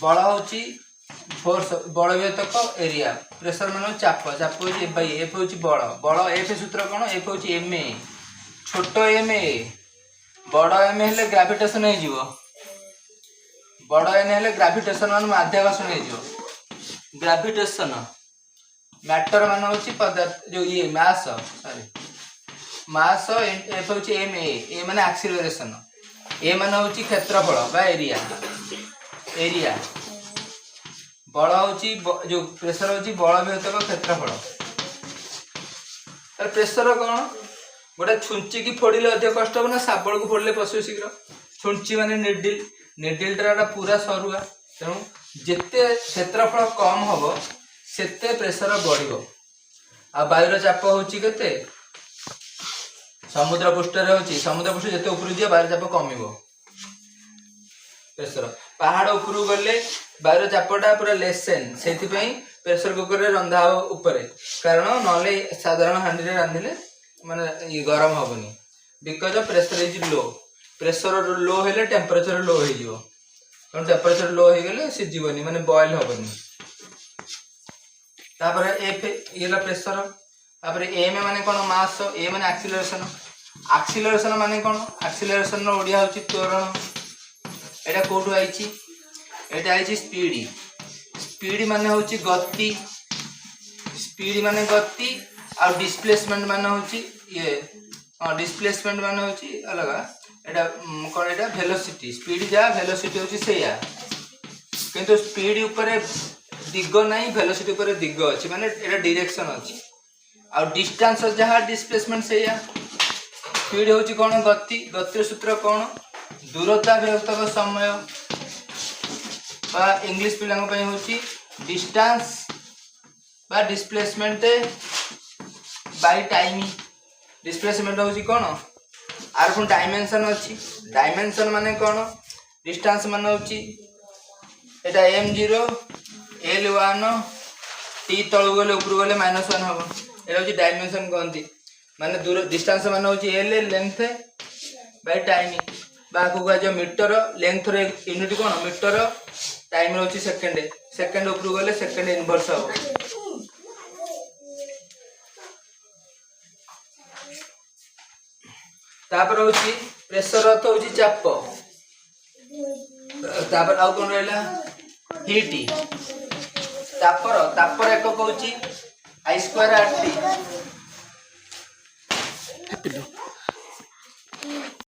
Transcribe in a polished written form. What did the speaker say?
बल होची फोर्स बल विभेदक एरिया प्रेशर मान चाप चाप होची एफ बाई एफ होची बल बल एफ सूत्र कौन एफ होची एम ए छोट एम ए बड़ एम हेले ग्राविटेशन हो बड़ एम हेले ग्राविटेशन मान माध्याकर्षण हो ग्राविटेशन मैटर मान होची पदार्थ जो ये मास सॉरी मास एफ होची एम ए माने एक्सीलरेशन ए माने होची क्षेत्रफल बा एरिया एरिया बल होची जो प्रेशर होची बल विभेदक क्षेत्रफल तार प्रेशर कौन गोटे छुंची की फोड़िले अधिक कष्ट हो ना शाबल को फोड़िले पशु शीघ्र छुंची माने निडिल निडिलटा पूरा सरुआ तेणु जिते क्षेत्रफल कम हम सेते प्रेशर बढ़ आ वायुर चाप होची केते समुद्र पृष्ठ समुद्र पृष्ठ जिते ऊपर जाए वायुर चाप कमिबो प्रेशर पहाड़ ऊपर गले वायुर चापटा पूरा लेसन से प्रेशर कुकर रे रंधा हो ऊपर कारण नले साधारण हांडी रे रांधिले माने गरम हबनी because of pressure is low pressure low हेले टेम्परेचर लो हो जिवो कारण टेम्परेचर लो हो गले सिझिबनी माने बॉयल हबनी तापर एफ येला प्रेशर तापर एम माने कोन मास ए माने एक्सीलरेशन एक्सीलरेशन माने कोन एक्सीलरेशन रो ओडिया होची त्वरण एटा कोठु आइची एटा आइची स्पीड माने होची गति स्पीड माने गति आ डिस्प्लेसमेंट माने होची ये डिस्प्लेसमेंट माने होची अलग एटा कोन एटा वेलोसिटी स्पीड जा वेलोसिटी होची सेया किंतु स्पीड ऊपर दिग नहीं वेलोसिटी ऊपर दिग अछि माने एटा डायरेक्शन अछि आ डिस्टेंस जहाँ डिस्प्लेसमेंट सेया स्पीड होची कोन गति गतिर सूत्र कोन दूरता विभक्तक समय बा इंग्लिश पिलांग पई होची डिस्टेंस बा डिस्प्लेसमेंट बाय टाइम डिस्प्लेसमेंट होची कोन आर कोन डायमेंशन अछि डायमेंशन माने कोन डिस्टेंस माने होची एटा m0 l1 t तळु गले ऊपर गले -1 हबो एटा होची डायमेंशन कहंती माने दूर डिस्टेंस माने होची l length by time Baku जो मीटर लेंथ रे यूनिट कोन मीटर टाइम होची सेकंड सेकंड ऊपर गले सेकंड इनवर्स हो तापर होची प्रेशर अर्थ होची चाप तापर आउ कोन रहला हीट तापर एक कहूची I2 RT